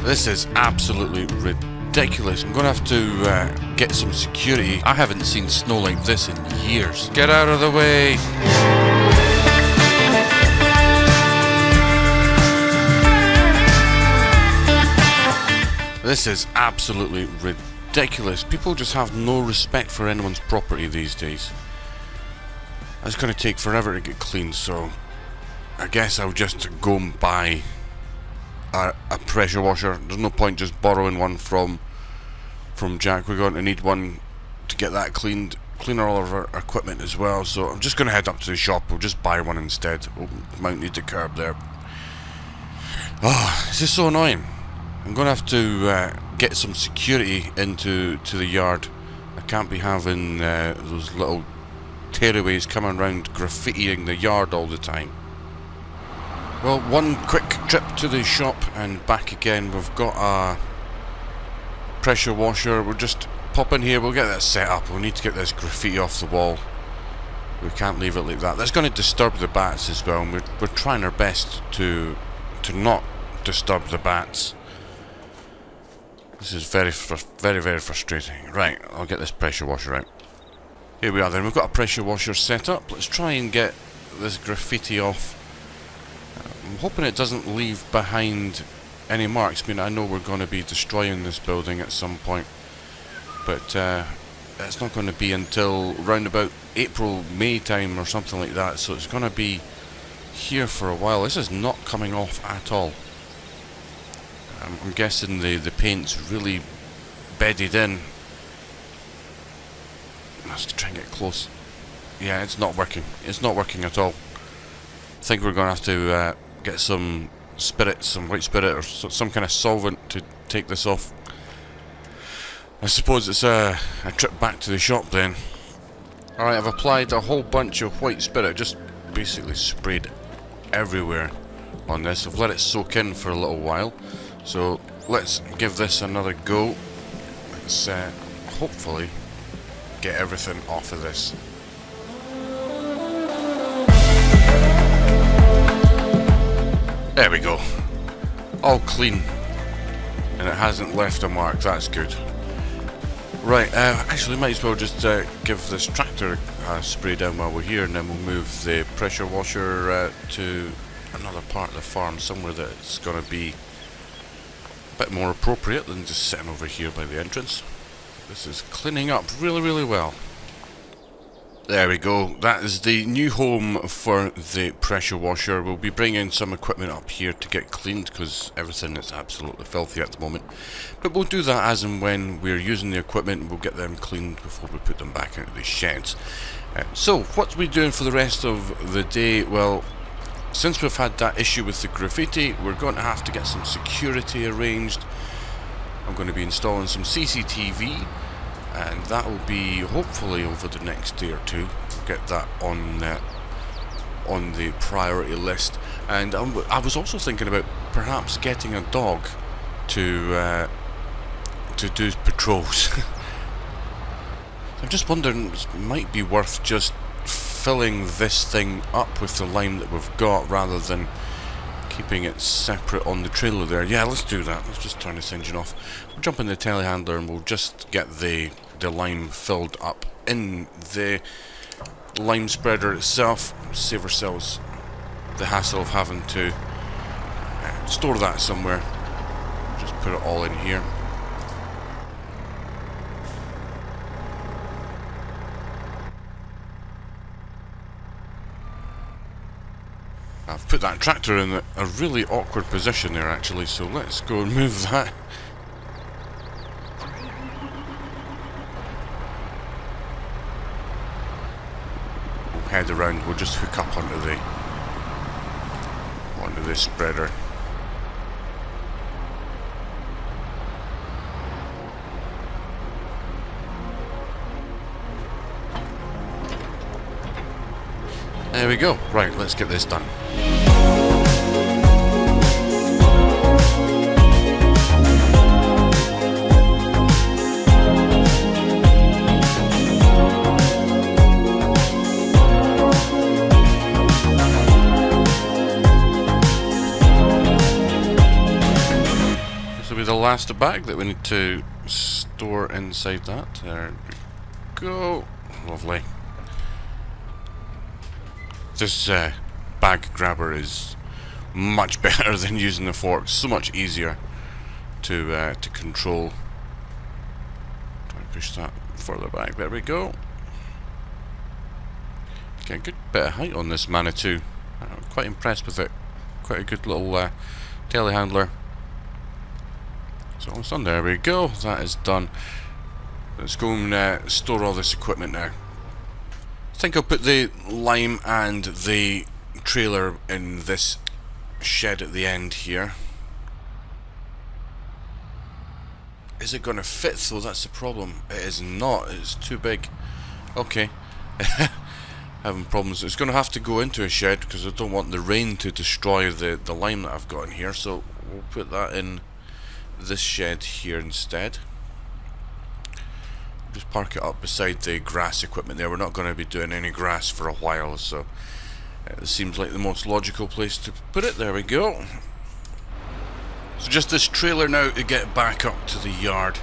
This is absolutely ridiculous. I'm going to have to get some security. I haven't seen snow like this in years. Get out of the way! This is absolutely ridiculous. People just have no respect for anyone's property these days. It's going to take forever to get cleaned, so I guess I'll just go and buy a pressure washer. There's no point just borrowing one from Jack. We're going to need one to get that cleaned, clean all of our equipment as well. So I'm just going to head up to the shop. We'll just buy one instead. We'll mount the curb there. Oh, this is so annoying. I'm going to have to get some security into the yard. I can't be having those little tearaways coming around graffitiing the yard all the time. Well, one quick trip to the shop and back again. We've got a pressure washer. We'll just pop in here. We'll get that set up. We'll need to get this graffiti off the wall. We can't leave it like that. That's going to disturb the bats as well. And we're trying our best to not disturb the bats. This is very frustrating. Right, I'll get this pressure washer out. Here we are then. We've got a pressure washer set up. Let's try and get this graffiti off. I'm hoping it doesn't leave behind any marks. I mean, I know we're going to be destroying this building at some point, but it's not going to be until round about April, May time or something like that, so it's going to be here for a while. This is not coming off at all. I'm guessing the paint's really bedded in. Let's try and get close. Yeah, it's not working. It's not working at all. I think we're going to have to get some spirit, some white spirit or some kind of solvent to take this off. I suppose it's a trip back to the shop then. Alright, I've applied a whole bunch of white spirit, just basically sprayed everywhere on this. I've let it soak in for a little while. So let's give this another go. Let's hopefully get everything off of this. There we go. All clean. And it hasn't left a mark. That's good. Right, actually might as well just give this tractor a spray down while we're here, and then we'll move the pressure washer to another part of the farm, somewhere that it's going to be a bit more appropriate than just sitting over here by the entrance. This is cleaning up really well. There we go. That is the new home for the pressure washer. We'll be bringing some equipment up here to get cleaned because everything is absolutely filthy at the moment. But we'll do that as and when we're using the equipment. We'll get them cleaned before we put them back into the sheds. So what are we doing for the rest of the day? Well, since we've had that issue with the graffiti, we're going to have to get some security arranged. I'm going to be installing some CCTV, and that will be hopefully over the next day or two. We'll get that on the priority list. And I was also thinking about perhaps getting a dog to do patrols. I'm just wondering, it might be worth just filling this thing up with the lime that we've got rather than keeping it separate on the trailer there. Yeah, let's do that. Let's just turn this engine off. We'll jump in the telehandler and we'll just get the lime filled up in the lime spreader itself. Save ourselves the hassle of having to store that somewhere. Just put it all in here. I've put that tractor in a really awkward position there actually, so let's go and move that. We'll head around, we'll just hook up onto the spreader. There we go. Right, let's get this done. will be the last bag that we need to store inside that. There we go. Lovely. This bag grabber is much better than using the fork. So much easier to control. Try and push that further back. There we go. Get a good bit of height on this M.2. I'm quite impressed with it. Quite a good little telehandler. It's almost done. There we go. That is done. Let's go and store all this equipment now. I think I'll put the lime and the trailer in this shed at the end here. Is it going to fit though? That's the problem. It is not. It's too big. Okay. Having problems. It's going to have to go into a shed because I don't want the rain to destroy the lime that I've got in here. So we'll put that in this shed here instead. Just park it up beside the grass equipment there. We're not going to be doing any grass for a while, so it seems like the most logical place to put it. There we go. So just this trailer now to get back up to the yard,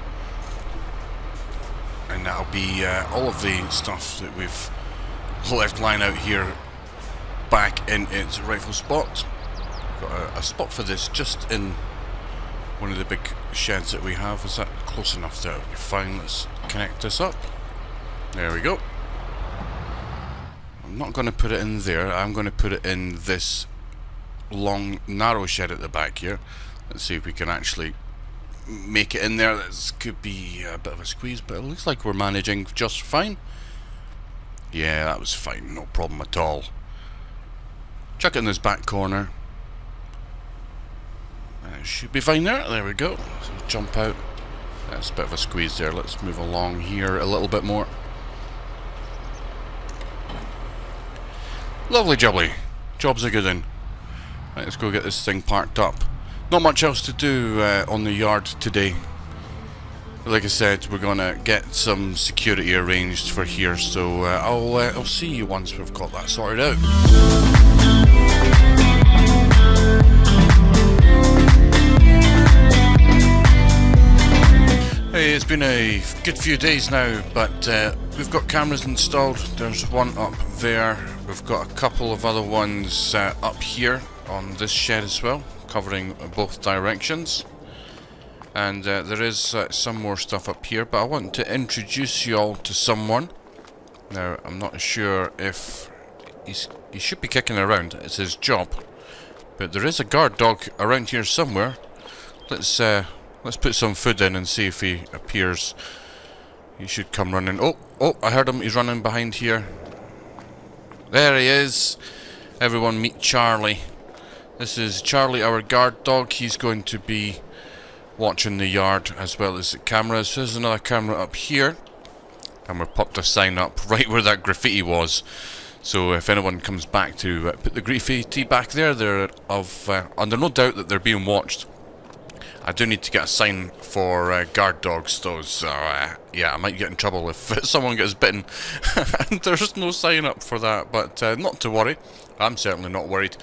and that'll be all of the stuff that we've left lying out here back in its rightful spot. Got a spot for this just in one of the big sheds that we have. Is that close enough there? Fine, let's connect this up. There we go. I'm not going to put it in there. I'm going to put it in this long, narrow shed at the back here. Let's see if we can actually make it in there. This could be a bit of a squeeze, but it looks like we're managing just fine. Yeah, that was fine. No problem at all. Chuck it in this back corner. Should be fine there. There we go. So jump out. That's a bit of a squeeze there. Let's move along here a little bit more. Lovely jubbly. Job's a good one. Right, let's go get this thing parked up. Not much else to do on the yard today. Like I said, we're gonna get some security arranged for here, so I'll see you once we've got that sorted out. Hey, it's been a good few days now, but we've got cameras installed. There's one up there. We've got a couple of other ones up here on this shed as well, covering both directions. And there is some more stuff up here, but I want to introduce you all to someone. Now, I'm not sure if he should be kicking around. It's his job, but there is a guard dog around here somewhere. Let's put some food in and see if he appears. He should come running. Oh! I heard him. He's running behind here. There he is. Everyone meet Charlie. This is Charlie, our guard dog. He's going to be watching the yard as well as the cameras. So there's another camera up here, and we've popped a sign up right where that graffiti was. So if anyone comes back to put the graffiti back there, they're under no doubt that they're being watched. I do need to get a sign for guard dogs though, so yeah, I might get in trouble if someone gets bitten and there's no sign up for that, but not to worry. I'm certainly not worried.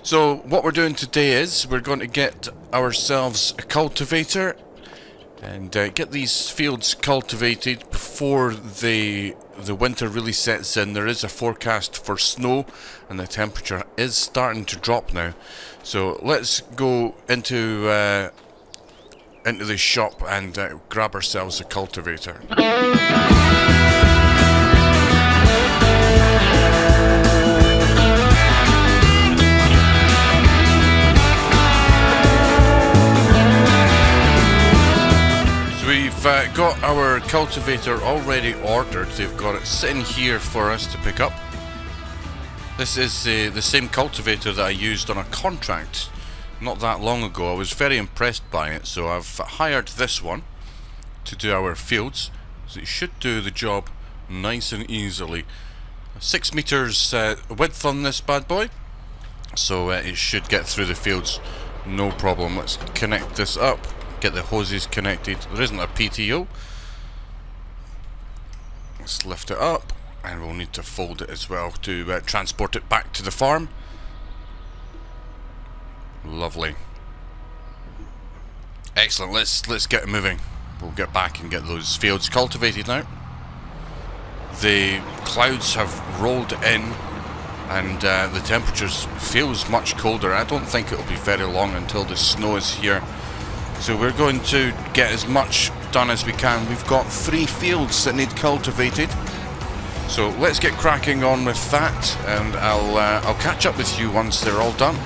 So what we're doing today is we're going to get ourselves a cultivator and get these fields cultivated before the winter really sets in. There is a forecast for snow and the temperature is starting to drop now. So let's go into the shop and grab ourselves a cultivator. We've got our cultivator already ordered. They've got it sitting here for us to pick up. This is the same cultivator that I used on a contract not that long ago. I was very impressed by it, so I've hired this one to do our fields. So it should do the job nice and easily. 6 meters width on this bad boy, so it should get through the fields no problem. Let's connect this up. Get the hoses connected. There isn't a PTO. Let's lift it up, and we'll need to fold it as well to transport it back to the farm. Lovely. Excellent, let's get moving. We'll get back and get those fields cultivated now. The clouds have rolled in and the temperatures feels much colder. I don't think it'll be very long until the snow is here. So we're going to get as much done as we can. We've got 3 fields that need cultivated. So let's get cracking on with that, and I'll catch up with you once they're all done.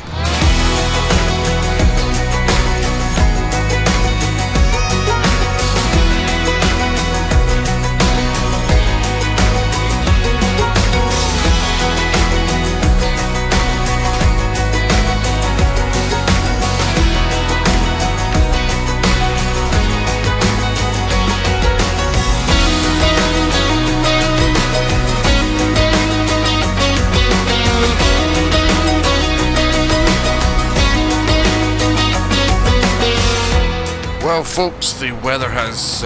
Well folks, the weather has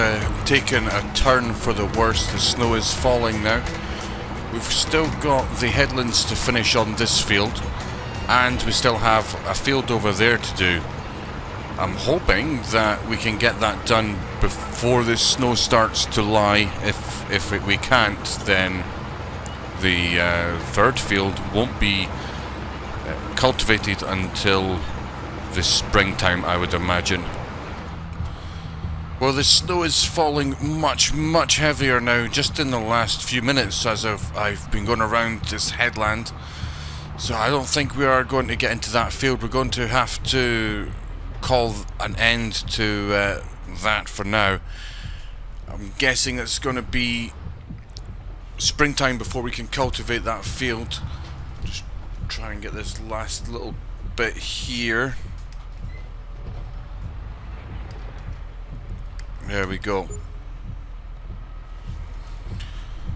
taken a turn for the worse. The snow is falling now. We've still got the headlands to finish on this field, and we still have a field over there to do. I'm hoping that we can get that done before the snow starts to lie. If we can't, then the 3rd field won't be cultivated until the springtime, I would imagine. Well, the snow is falling much heavier now, just in the last few minutes as I've been going around this headland. So I don't think we are going to get into that field. We're going to have to call an end to that for now. I'm guessing it's going to be springtime before we can cultivate that field. Just try and get this last little bit here. There we go.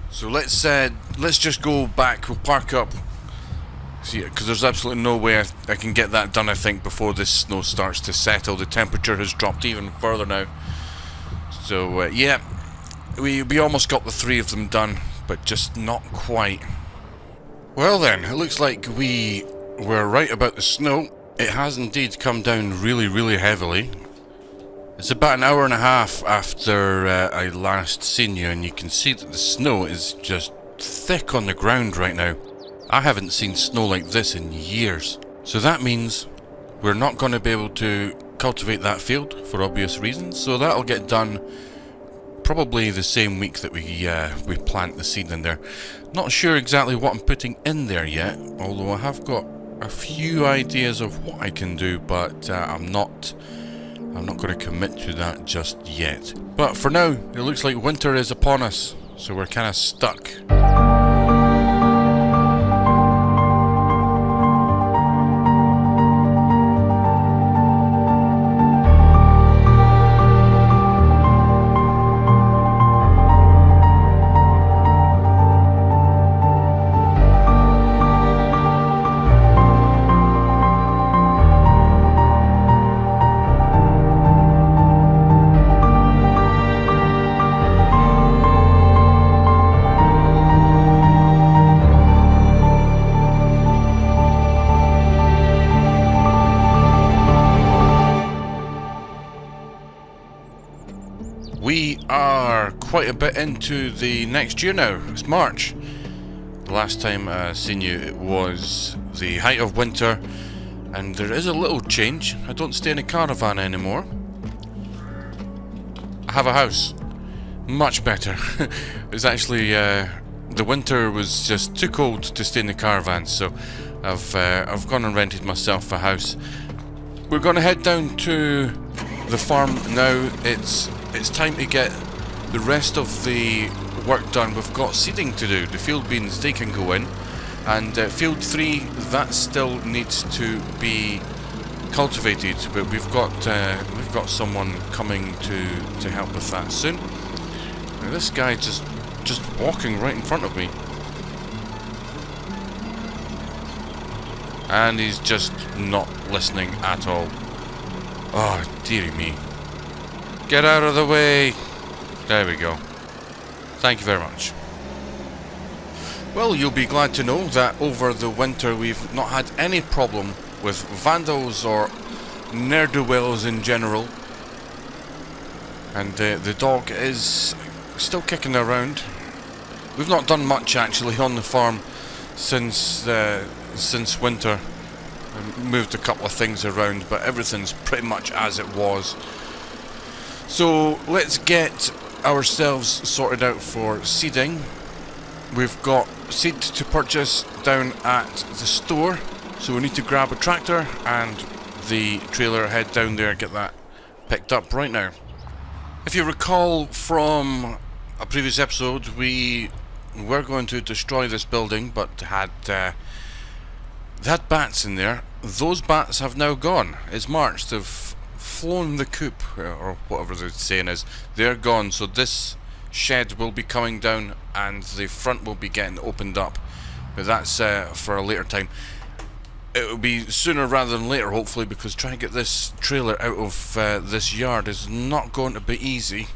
So let's just go back. We'll park up. See, because there's absolutely no way I can get that done, I think, before this snow starts to settle. The temperature has dropped even further now. So yeah, we almost got the 3 of them done, but just not quite. Well then, it looks like we were right about the snow. It has indeed come down really heavily. It's about an hour and a half after I last seen you, and you can see that the snow is just thick on the ground right now. I haven't seen snow like this in years. So that means we're not going to be able to cultivate that field for obvious reasons. So that'll get done probably the same week that we plant the seed in there. Not sure exactly what I'm putting in there yet, although I have got a few ideas of what I can do, but I'm not going to commit to that just yet. But for now, it looks like winter is upon us, so we're kind of stuck. We are quite a bit into the next year now. It's March. The last time I seen you, it was the height of winter, and there is a little change. I don't stay in a caravan anymore. I have a house. Much better. It's actually the winter was just too cold to stay in the caravan, so I've gone and rented myself a house. We're going to head down to the farm now. It's time to get the rest of the work done. We've got seeding to do. The field beans, they can go in, and field 3, that still needs to be cultivated, but we've got someone coming to help with that soon. Now, this guy just walking right in front of me, and he's just not listening at all. Oh, dearie me. Get out of the way. There we go. Thank you very much. Well, you'll be glad to know that over the winter we've not had any problem with vandals or ne'er-do-wells in general and the dog is still kicking around. We've not done much actually on the farm since winter. Moved a couple of things around, but everything's pretty much as it was. So let's get ourselves sorted out for seeding. We've got seed to purchase down at the store, so we need to grab a tractor and the trailer, head down there, get that picked up right now. If you recall from a previous episode, we were going to destroy this building, but had bats in there. Those bats have now gone. It's March. They've flown the coop, or whatever the saying is. They're gone, so this shed will be coming down and the front will be getting opened up, but that's for a later time. It will be sooner rather than later, hopefully, because trying to get this trailer out of this yard is not going to be easy.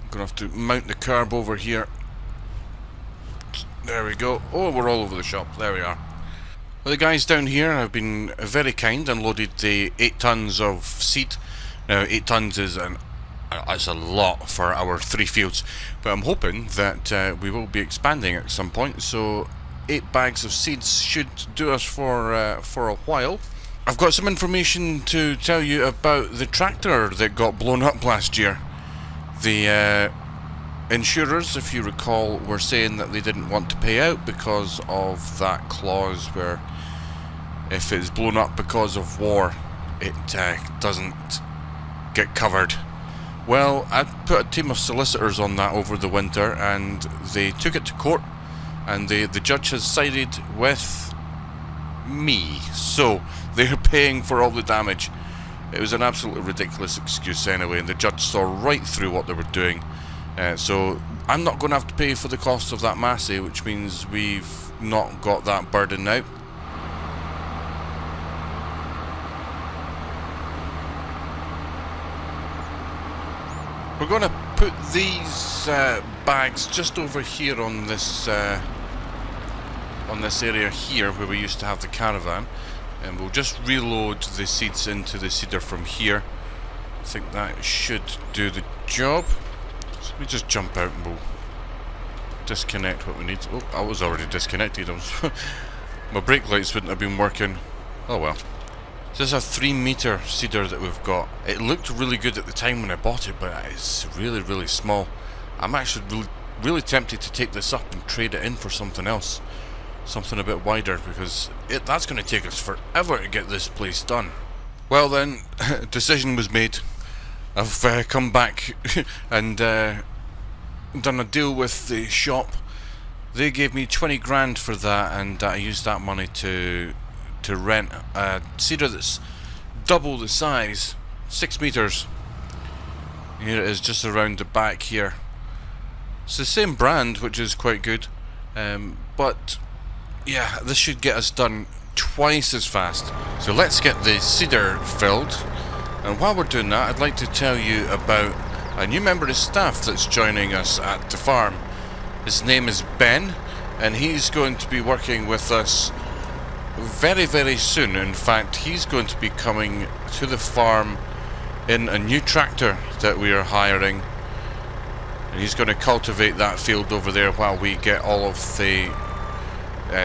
I'm going to have to mount the curb over here. There we go. Oh, we're all over the shop. There we are. Well, the guys down here have been very kind and loaded the 8 tons of seed. Now, 8 tons is a lot for our 3 fields, but I'm hoping that we will be expanding at some point, so 8 bags of seeds should do us for a while. I've got some information to tell you about the tractor that got blown up last year. The insurers, if you recall, were saying that they didn't want to pay out because of that clause where if it's blown up because of war, it doesn't get covered. Well, I put a team of solicitors on that over the winter, and they took it to court, and the judge has sided with me, so they're paying for all the damage. It was an absolutely ridiculous excuse anyway, and the judge saw right through what they were doing. So I'm not going to have to pay for the cost of that Massey, which means we've not got that burden now. We're going to put these bags just over here on this area here where we used to have the caravan, and we'll just reload the seeds into the seeder from here. I think that should do the job. So we just jump out and we'll disconnect what we need. Oh, I was already disconnected. My brake lights wouldn't have been working. Oh well. So this is a 3 meter seeder that we've got. It looked really good at the time when I bought it, but it's really, really small. I'm actually really tempted to take this up and trade it in for something else. Something a bit wider, because that's going to take us forever to get this place done. Well then, decision was made. I've come back and done a deal with the shop. They gave me 20 grand for that, and I used that money to rent a seeder that's double the size, 6 meters. Here it is, just around the back here. It's the same brand, which is quite good, but yeah, this should get us done twice as fast. So let's get the seeder filled, and while we're doing that, I'd like to tell you about a new member of staff that's joining us at the farm. His name is Ben, and he's going to be working with us very, very soon. In fact, he's going to be coming to the farm in a new tractor that we are hiring, and he's going to cultivate that field over there while we get all of the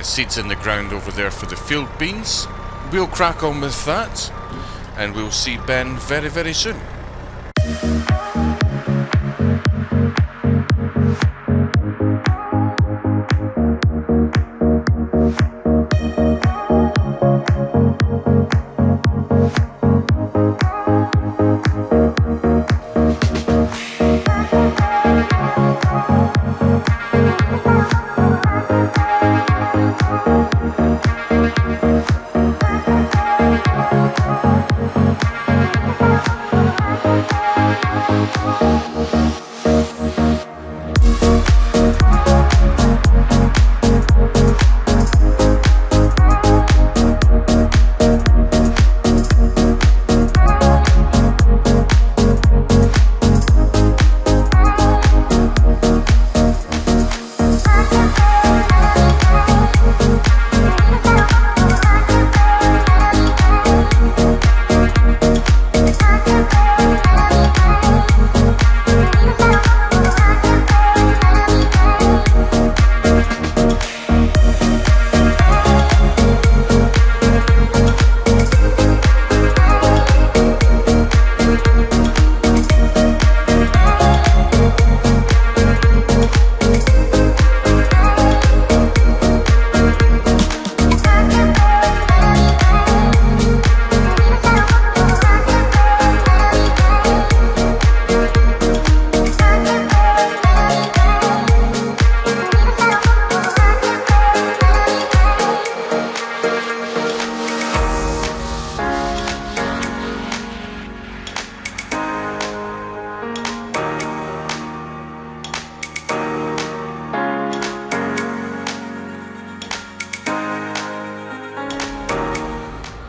seeds in the ground over there for the field beans. We'll crack on with that, and we'll see Ben very, very soon.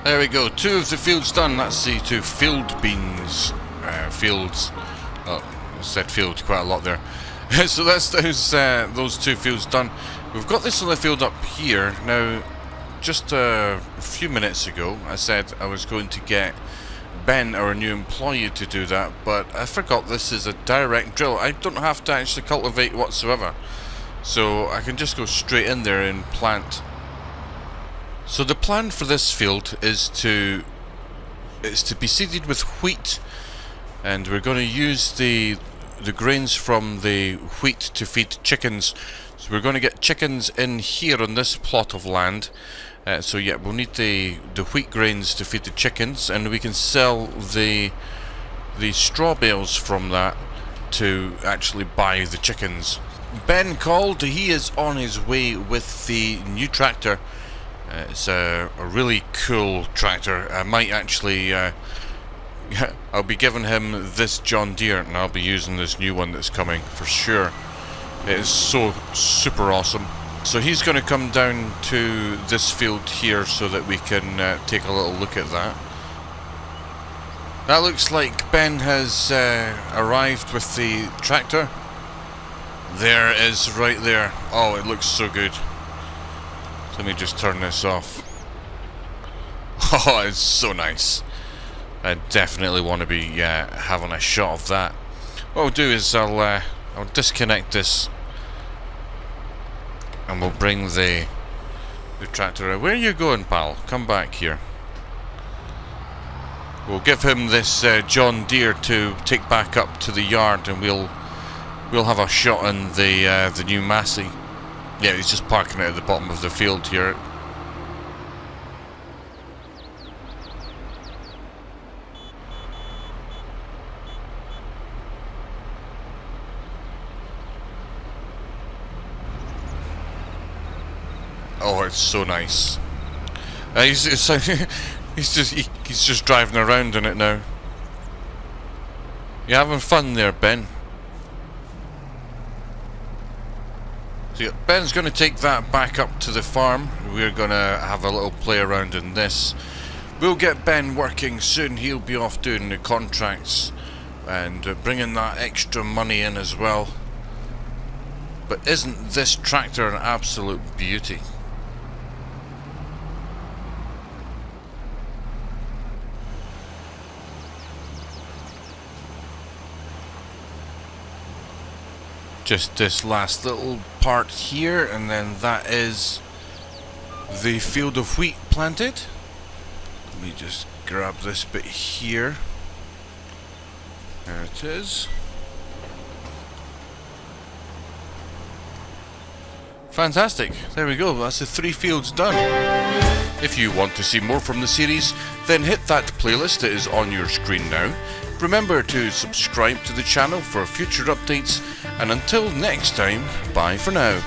There we go, 2 of the fields done. That's the 2 field beans. Fields. Oh, I said field quite a lot there. So that's those 2 fields done. We've got this other field up here. Now, just a few minutes ago, I said I was going to get Ben, our new employee, to do that, but I forgot this is a direct drill. I don't have to actually cultivate whatsoever, so I can just go straight in there and plant. So the plan for this field is to be seeded with wheat, and we're going to use the grains from the wheat to feed chickens. So we're going to get chickens in here on this plot of land. So yeah, we'll need the wheat grains to feed the chickens, and we can sell the straw bales from that to actually buy the chickens. Ben called. He is on his way with the new tractor. It's a really cool tractor. I might actually I'll be giving him this John Deere, and I'll be using this new one that's coming for sure. It is so super awesome. So he's going to come down to this field here so that we can take a little look at that. That looks like Ben has arrived with the tractor. There it is, right there. Oh, it looks so good. Let me just turn this off. Oh, it's so nice. I definitely want to be having a shot of that. What I'll do is I'll disconnect this, and we'll bring the tractor out. Where are you going, pal? Come back here. We'll give him this John Deere to take back up to the yard, and we'll have a shot on the new Massey. Yeah, he's just parking it at the bottom of the field here. Oh, it's so nice. He's just driving around in it now. You having fun there, Ben? So yeah, Ben's going to take that back up to the farm. We're going to have a little play around in this. We'll get Ben working soon. He'll be off doing the contracts and bringing that extra money in as well. But isn't this tractor an absolute beauty? Just this last little part here, and then that is the field of wheat planted. Let me just grab this bit here. There it is. Fantastic. There we go. That's the 3 fields done. If you want to see more from the series, then hit that playlist that is on your screen now. Remember to subscribe to the channel for future updates, and until next time, bye for now.